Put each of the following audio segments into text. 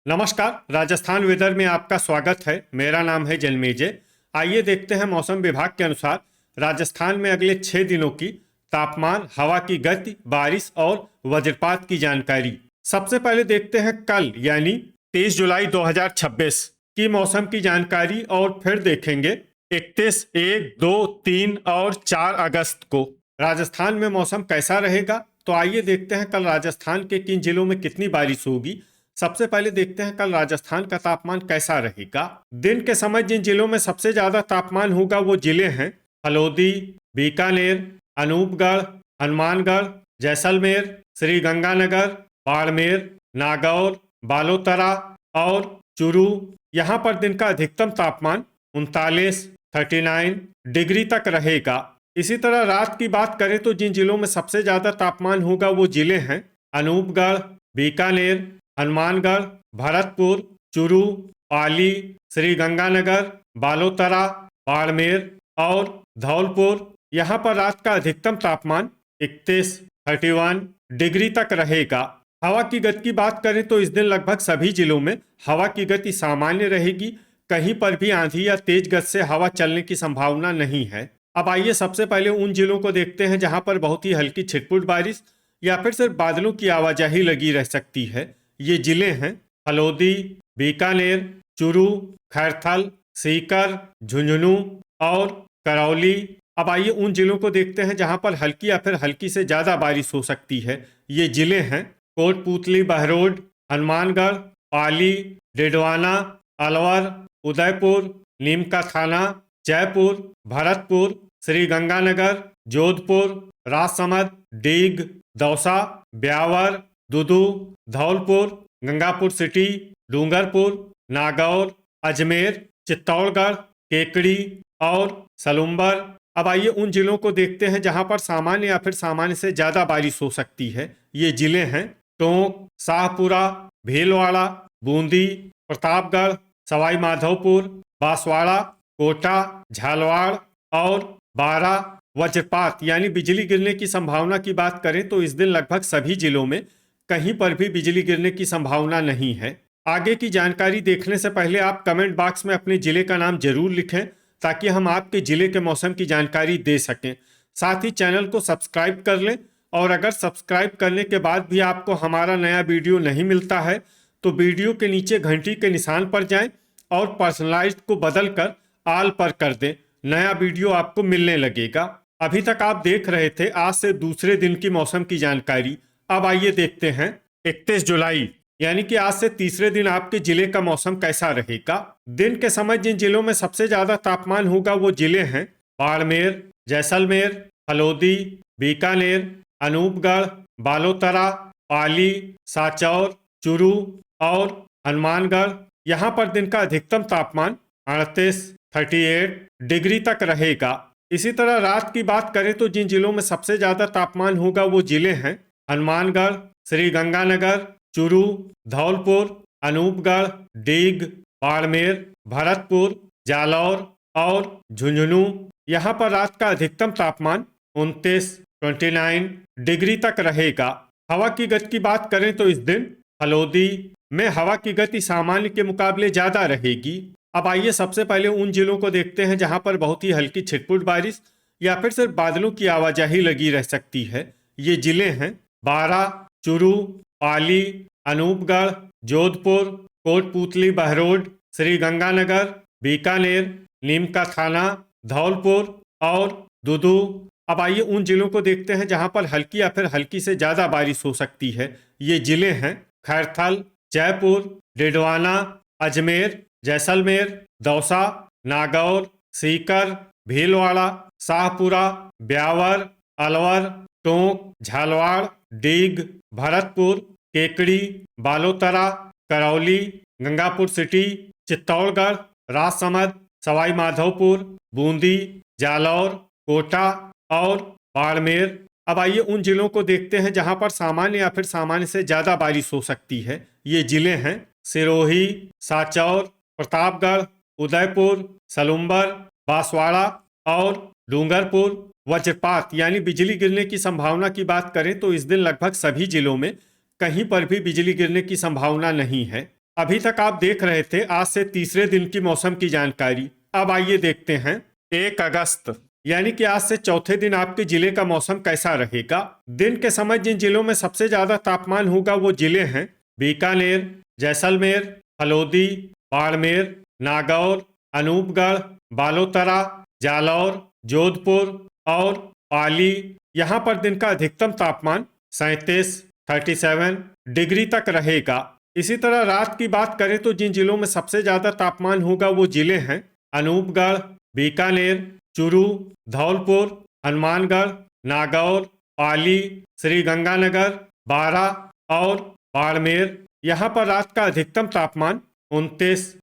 नमस्कार, राजस्थान वेदर में आपका स्वागत है। मेरा नाम है जन्मेजय। आइए देखते हैं मौसम विभाग के अनुसार राजस्थान में अगले 6 दिनों की तापमान, हवा की गति, बारिश और वज्रपात की जानकारी। सबसे पहले देखते हैं कल यानी 23 जुलाई 2026 की मौसम की जानकारी और फिर देखेंगे 31, 1, 2, 3 और 4 अगस्त को राजस्थान में मौसम कैसा रहेगा। तो आइए देखते हैं कल राजस्थान के किन जिलों में कितनी बारिश होगी। सबसे पहले देखते हैं कल राजस्थान का तापमान कैसा रहेगा। दिन के समय जिन जिलों में सबसे ज्यादा तापमान होगा वो जिले हैं हल्द्वानी, बीकानेर, अनूपगढ़, हनुमानगढ़, जैसलमेर, श्रीगंगानगर, बाड़मेर, नागौर, बालोतरा और चूरू। यहाँ पर दिन का अधिकतम तापमान 39 डिग्री तक रहेगा। इसी तरह रात की बात करें तो जिन जिलों में सबसे ज्यादा तापमान होगा वो जिले हैं अनूपगढ़, बीकानेर, हनुमानगढ़, भरतपुर, चूरू, पाली, श्रीगंगानगर, बालोतरा, बाड़मेर और धौलपुर। यहाँ पर रात का अधिकतम तापमान 31 डिग्री तक रहेगा। हवा की गति की बात करें तो इस दिन लगभग सभी जिलों में हवा की गति सामान्य रहेगी। कहीं पर भी आंधी या तेज गति से हवा चलने की संभावना नहीं है। अब आइए सबसे पहले उन जिलों को देखते हैं जहां पर बहुत ही हल्की छिटपुट बारिश या फिर सिर्फ बादलों की आवाजाही लगी रह सकती है। ये जिले हैं हल्द्वानी, बीकानेर, चूरू, खैरथल, सीकर, झुंझुनू और करौली। अब आइए उन जिलों को देखते हैं जहां पर हल्की या फिर हल्की से ज्यादा बारिश हो सकती है। ये जिले हैं कोटपूतली, बहरोड, हनुमानगढ़, पाली, डिडवाना, अलवर, उदयपुर, नीमका थाना, जयपुर, भरतपुर, श्रीगंगानगर, जोधपुर, राजसमंद, डीग, दौसा, ब्यावर, दुदू, धौलपुर, गंगापुर सिटी, डूंगरपुर, नागौर, अजमेर, चित्तौड़गढ़, केकड़ी और सलुम्बर। अब आइए उन जिलों को देखते हैं जहां पर सामान्य या फिर सामान्य से ज्यादा बारिश हो सकती है। ये जिले हैं टोंक, शाहपुरा, भीलवाड़ा, बूंदी, प्रतापगढ़, सवाई माधोपुर, बांसवाड़ा, कोटा, झालवाड़ और बारा। वज्रपात यानी बिजली गिरने की संभावना की बात करें तो इस दिन लगभग सभी जिलों में कहीं पर भी बिजली गिरने की संभावना नहीं है। आगे की जानकारी देखने से पहले आप कमेंट बॉक्स में अपने जिले का नाम जरूर लिखें ताकि हम आपके जिले के मौसम की जानकारी दे सकें। साथ ही चैनल को सब्सक्राइब कर लें और अगर सब्सक्राइब करने के बाद भी आपको हमारा नया वीडियो नहीं मिलता है तो वीडियो के नीचे घंटी के निशान पर जाएं और पर्सनलाइज्ड को बदल कर ऑल पर कर दें। नया वीडियो आपको मिलने लगेगा। अभी तक आप देख रहे थे आज से दूसरे दिन की मौसम की जानकारी। अब आइए देखते हैं 31 जुलाई यानी कि आज से तीसरे दिन आपके जिले का मौसम कैसा रहेगा। दिन के समय जिन जिलों में सबसे ज्यादा तापमान होगा वो जिले हैं बाड़मेर, जैसलमेर, हल्द्वानी, बीकानेर, अनूपगढ़, बालोतरा, पाली, साचौर, चूरू और हनुमानगढ़। यहाँ पर दिन का अधिकतम तापमान 38 डिग्री तक रहेगा। इसी तरह रात की बात करें तो जिन जिलों में सबसे ज्यादा तापमान होगा वो जिले हैं हनुमानगढ़, श्रीगंगानगर, चूरू, धौलपुर, अनूपगढ़, डीग, बाड़मेर, भरतपुर, जालौर और झुंझुनू। यहाँ पर रात का अधिकतम तापमान 29 डिग्री तक रहेगा। हवा की गति की बात करें तो इस दिन हल्द्वानी में हवा की गति सामान्य के मुकाबले ज्यादा रहेगी। अब आइए सबसे पहले उन जिलों को देखते हैं जहां पर बहुत ही हल्की छिटपुट बारिश या फिर सिर्फ बादलों की आवाजाही लगी रह सकती है। ये जिले हैं बारा, चूरू, पाली, अनूपगढ़, जोधपुर, कोटपूतली, बहरोड, श्रीगंगानगर, बीकानेर, नीमका थाना, धौलपुर और दुदू। अब आइए उन जिलों को देखते हैं जहां पर हल्की या फिर हल्की से ज्यादा बारिश हो सकती है। ये जिले हैं खैरथल, जयपुर, डिडवाना, अजमेर, जैसलमेर, दौसा, नागौर, सीकर, भीलवाड़ा, शाहपुरा, ब्यावर, अलवर, टोंक, झालवाड़, डीग, भरतपुर, केकड़ी, बालोतरा, करौली, गंगापुर सिटी, चित्तौड़गढ़, राजसमंद, सवाई माधोपुर, बूंदी, जालौर, कोटा और बाड़मेर। अब आइए उन जिलों को देखते हैं जहां पर सामान्य या फिर सामान्य से ज्यादा बारिश हो सकती है। ये जिले हैं सिरोही, साचौर, प्रतापगढ़, उदयपुर, सलुम्बर, बांसवाड़ा और डूंगरपुर। वज्रपात यानी बिजली गिरने की संभावना की बात करें तो इस दिन लगभग सभी जिलों में कहीं पर भी बिजली गिरने की संभावना नहीं है। अभी तक आप देख रहे थे आज से तीसरे दिन की मौसम की जानकारी। अब आइए देखते हैं 1 अगस्त यानी कि आज से चौथे दिन आपके जिले का मौसम कैसा रहेगा। दिन के समय जिन जिलों में सबसे ज्यादा तापमान होगा वो जिले हैं बीकानेर, जैसलमेर, हलोदी, बाड़मेर, नागौर, अनूपगढ़, बालोतरा, जालौर, जोधपुर और पाली। यहाँ पर दिन का अधिकतम तापमान 37 डिग्री तक रहेगा। इसी तरह रात की बात करें तो जिन जिलों में सबसे ज्यादा तापमान होगा वो जिले हैं अनूपगढ़, बीकानेर, चूरू, धौलपुर, हनुमानगढ़, नागौर, पाली, श्रीगंगानगर, बारा और बाड़मेर। यहाँ पर रात का अधिकतम तापमान 29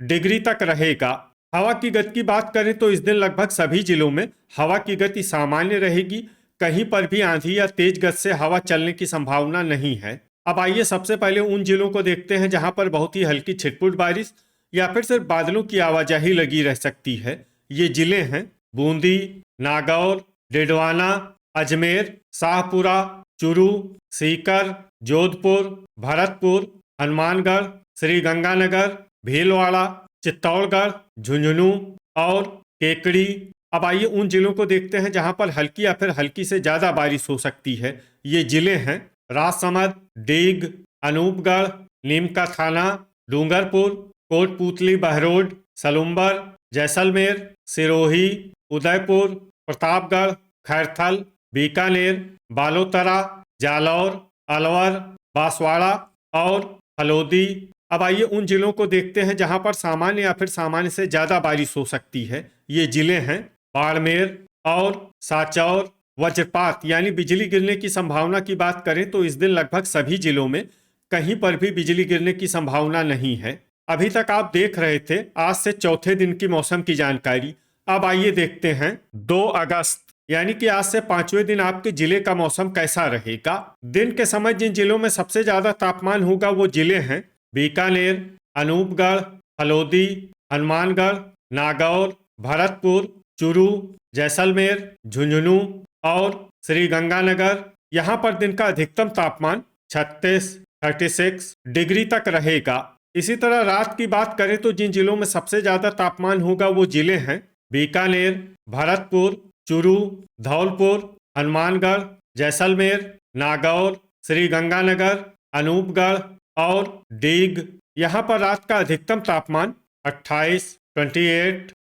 डिग्री तक रहेगा। हवा की गति की बात करें तो इस दिन लगभग सभी जिलों में हवा की गति सामान्य रहेगी। कहीं पर भी आंधी या तेज गति से हवा चलने की संभावना नहीं है। अब आइए सबसे पहले उन जिलों को देखते हैं जहां पर बहुत ही हल्की छिटपुट बारिश या फिर सिर्फ बादलों की आवाजाही लगी रह सकती है। ये जिले हैं बूंदी, नागौर, डिडवाना, अजमेर, शाहपुरा, चूरू, सीकर, जोधपुर, भरतपुर, हनुमानगढ़, श्रीगंगानगर, भीलवाड़ा, चित्तौड़गढ़, झुंझुनू और केकड़ी। अब आइए उन जिलों को देखते हैं जहां पर हल्की या फिर हल्की से ज्यादा बारिश हो सकती है। ये जिले हैं राजसमंद, डीग, अनूपगढ़, नीमका थाना, डूंगरपुर, कोटपूतली बहरोड, सलुम्बर, जैसलमेर, सिरोही, उदयपुर, प्रतापगढ़, खैरथल, बीकानेर, बालोतरा, जालौर, अलवर, बांसवाड़ा और हलोदी। अब आइए उन जिलों को देखते हैं जहां पर सामान्य या फिर सामान्य से ज्यादा बारिश हो सकती है। ये जिले हैं बाड़मेर और सांचौर। वज्रपात यानी बिजली गिरने की संभावना की बात करें तो इस दिन लगभग सभी जिलों में कहीं पर भी बिजली गिरने की संभावना नहीं है। अभी तक आप देख रहे थे आज से चौथे दिन की मौसम की जानकारी। अब आइए देखते हैं 2 अगस्त यानी कि आज से पांचवें दिन आपके जिले का मौसम कैसा रहेगा। दिन के समय जिन जिलों में सबसे ज्यादा तापमान होगा वो जिले हैं बीकानेर, अनूपगढ़, हलोदी, हनुमानगढ़, नागौर, भरतपुर, चूरू, जैसलमेर, झुंझुनू और श्रीगंगानगर। यहाँ पर दिन का अधिकतम तापमान 36 डिग्री तक रहेगा। इसी तरह रात की बात करें तो जिन जिलों में सबसे ज्यादा तापमान होगा वो जिले हैं बीकानेर, भरतपुर, चूरू, धौलपुर, हनुमानगढ़, जैसलमेर, नागौर, श्रीगंगानगर, अनूपगढ़ और डीग। यहाँ पर रात का अधिकतम तापमान 28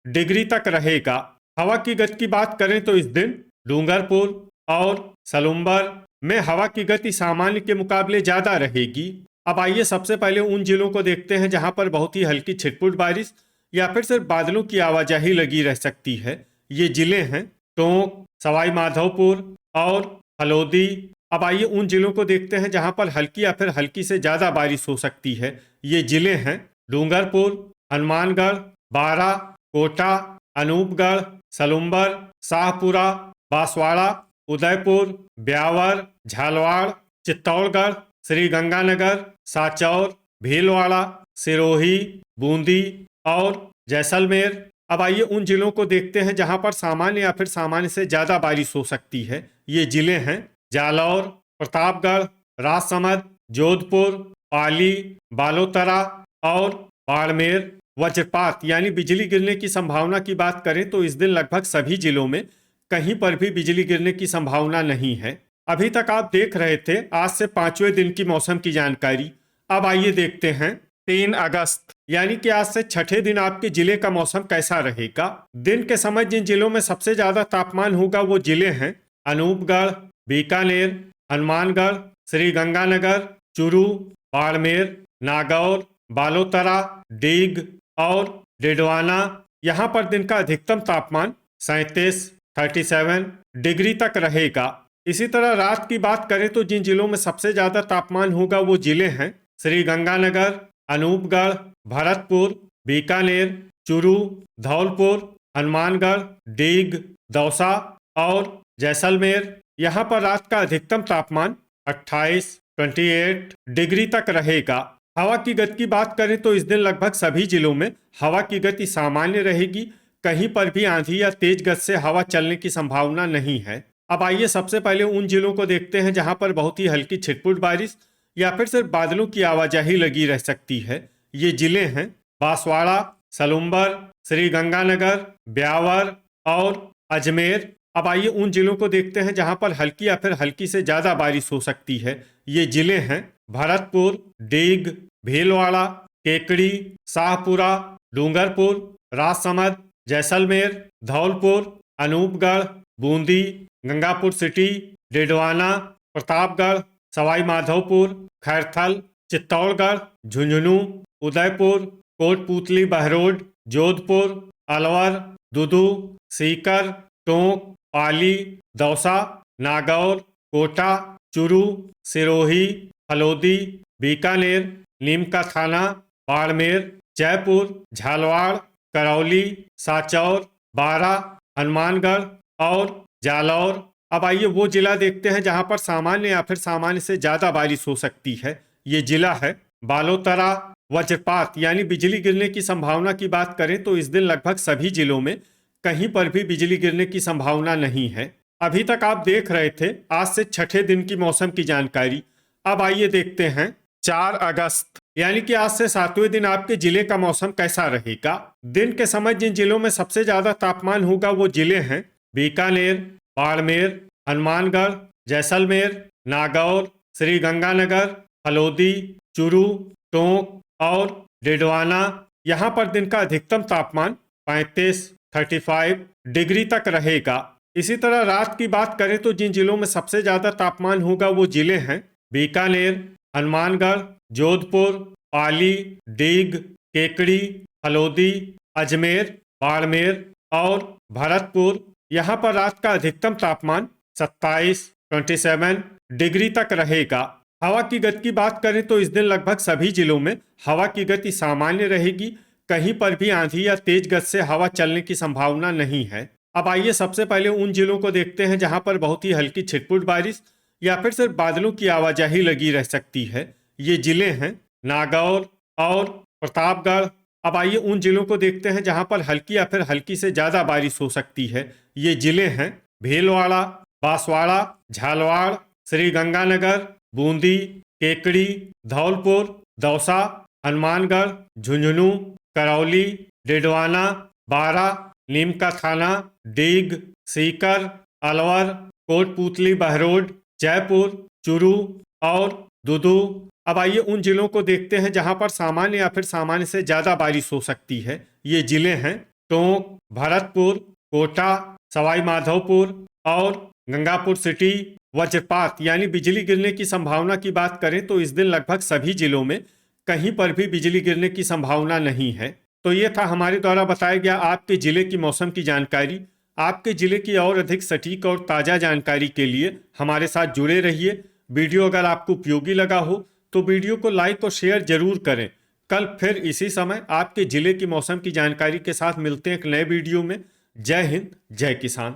डिग्री तक रहेगा। हवा की गति की बात करें तो इस दिन डूंगरपुर और सलुम्बर में हवा की गति सामान्य के मुकाबले ज्यादा रहेगी। अब आइए सबसे पहले उन जिलों को देखते हैं जहां पर बहुत ही हल्की छिटपुट बारिश या फिर सिर्फ बादलों की आवाजाही लगी रह सकती है। ये जिले हैं टोंक, सवाई माधोपुर और हलोदी। अब आइए उन जिलों को देखते हैं जहां पर हल्की या फिर हल्की से ज्यादा बारिश हो सकती है। ये जिले हैं डूंगरपुर, हनुमानगढ़, बारा, कोटा, अनूपगढ़, सलुम्बर, शाहपुरा, बांसवाड़ा, उदयपुर, ब्यावर, झालवाड़, चित्तौड़गढ़, श्रीगंगानगर, सांचौर, भीलवाड़ा, सिरोही, बूंदी और जैसलमेर। अब आइए उन जिलों को देखते हैं जहां पर सामान्य या फिर सामान्य से ज्यादा बारिश हो सकती है। ये जिले हैं जालौर, प्रतापगढ़, राजसमंद, जोधपुर, पाली, बालोतरा और बाड़मेर। वज्रपात यानी बिजली गिरने की संभावना की बात करें तो इस दिन लगभग सभी जिलों में कहीं पर भी बिजली गिरने की संभावना नहीं है। अभी तक आप देख रहे थे आज से पांचवें दिन की मौसम की जानकारी। अब आइए देखते हैं 3 अगस्त यानी कि आज से छठे दिन आपके जिले का मौसम कैसा रहेगा। दिन के समय जिन जिलों में सबसे ज्यादा तापमान होगा वो जिले हैं अनूपगढ़, बीकानेर, हनुमानगढ़, श्रीगंगानगर, चूरू, बाड़मेर, नागौर, बालोतरा, डीग और डिडवाना। यहाँ पर दिन का अधिकतम तापमान 37 डिग्री तक रहेगा। इसी तरह रात की बात करें तो जिन जिलों में सबसे ज्यादा तापमान होगा वो जिले हैं श्रीगंगानगर, अनूपगढ़, भरतपुर, बीकानेर, चूरू, धौलपुर, हनुमानगढ़, डीग, दौसा और जैसलमेर। यहाँ पर रात का अधिकतम तापमान 28 डिग्री तक रहेगा। हवा की गति की बात करें तो इस दिन लगभग सभी जिलों में हवा की गति सामान्य रहेगी। कहीं पर भी आंधी या तेज गति से हवा चलने की संभावना नहीं है। अब आइए सबसे पहले उन जिलों को देखते हैं जहां पर बहुत ही हल्की छिटपुट बारिश या फिर सिर्फ बादलों की आवाजाही लगी रह सकती है। ये जिले हैं बांसवाड़ा, सलूम्बर, श्री गंगानगर, ब्यावर और अजमेर। अब आइए उन जिलों को देखते हैं जहां पर हल्की या फिर हल्की से ज्यादा बारिश हो सकती है। ये जिले हैं भरतपुर, डीग, भीलवाड़ा, केकड़ी, शाहपुरा, डूंगरपुर, राजसमंद, जैसलमेर, धौलपुर, अनूपगढ़, बूंदी, गंगापुर सिटी, डिडवाना, प्रतापगढ़, सवाई माधोपुर, खैरथल, चित्तौड़गढ़, झुंझुनू, उदयपुर, कोटपूतली बहरोड, जोधपुर, अलवर, दुदू, सीकर, टोंक, पाली, दौसा, नागौर, कोटा, चुरू, सिरोही, फलोदी, बीकानेर, नीम का थाना, बाड़मेर, जयपुर, झालवाड़, करौली, साचौर, बारा, हनुमानगढ़ और जालौर। अब आइए वो जिला देखते हैं जहां पर सामान्य या फिर सामान्य से ज्यादा बारिश हो सकती है। ये जिला है बालोतरा। वज्रपात यानी बिजली गिरने की संभावना की बात करें तो इस दिन लगभग सभी जिलों में कहीं पर भी बिजली गिरने की संभावना नहीं है। अभी तक आप देख रहे थे आज से छठे दिन की मौसम की जानकारी। अब आइए देखते हैं 4 अगस्त यानी कि आज से 7वें दिन आपके जिले का मौसम कैसा रहेगा। दिन के समय जिन जिलों में सबसे ज्यादा तापमान होगा वो जिले हैं बीकानेर, बाड़मेर, हनुमानगढ़, जैसलमेर, नागौर, श्री गंगानगर, फलोदी, चुरू, टोंक और डिडवाना। यहाँ पर दिन का अधिकतम तापमान 35 डिग्री तक रहेगा। इसी तरह रात की बात करें तो जिन जिलों में सबसे ज्यादा तापमान होगा वो जिले हैं बीकानेर, हनुमानगढ़, जोधपुर, पाली, डीग, केकड़ी, फलोदी, अजमेर, बाड़मेर और भरतपुर। यहाँ पर रात का अधिकतम तापमान 27 डिग्री तक रहेगा। हवा की गति की बात करें तो इस दिन लगभग सभी जिलों में हवा की गति सामान्य रहेगी। कहीं पर भी आंधी या तेज गति से हवा चलने की संभावना नहीं है। अब आइए सबसे पहले उन जिलों को देखते हैं जहां पर बहुत ही हल्की छिटपुट बारिश या फिर सिर्फ बादलों की आवाजाही लगी रह सकती है। ये जिले हैं नागौर और प्रतापगढ़। अब आइए उन जिलों को देखते हैं जहां पर हल्की या फिर हल्की से ज्यादा बारिश हो सकती है। ये जिले हैं भीलवाड़ा, बांसवाड़ा, झालवाड़, श्री गंगानगर, बूंदी, केकड़ी, धौलपुर, दौसा, हनुमानगढ़, झुंझुनू, करौली, डिडवाना, बारा, नीम का थाना, डीग, सीकर, अलवर, कोटपूतली बहरोड, जयपुर, चुरू और दुदू। अब आइए उन जिलों को देखते हैं जहां पर सामान्य या फिर सामान्य से ज्यादा बारिश हो सकती है। ये जिले हैं टोंक, भरतपुर, कोटा, सवाई माधोपुर और गंगापुर सिटी। वज्रपात यानी बिजली गिरने की संभावना की बात करें तो इस दिन लगभग सभी जिलों में कहीं पर भी बिजली गिरने की संभावना नहीं है। तो ये था हमारे द्वारा बताया गया आपके जिले की मौसम की जानकारी। आपके जिले की और अधिक सटीक और ताज़ा जानकारी के लिए हमारे साथ जुड़े रहिए। वीडियो अगर आपको उपयोगी लगा हो तो वीडियो को लाइक और शेयर जरूर करें। कल फिर इसी समय आपके जिले की मौसम की जानकारी के साथ मिलते हैं एक नए वीडियो में। जय हिंद, जय किसान।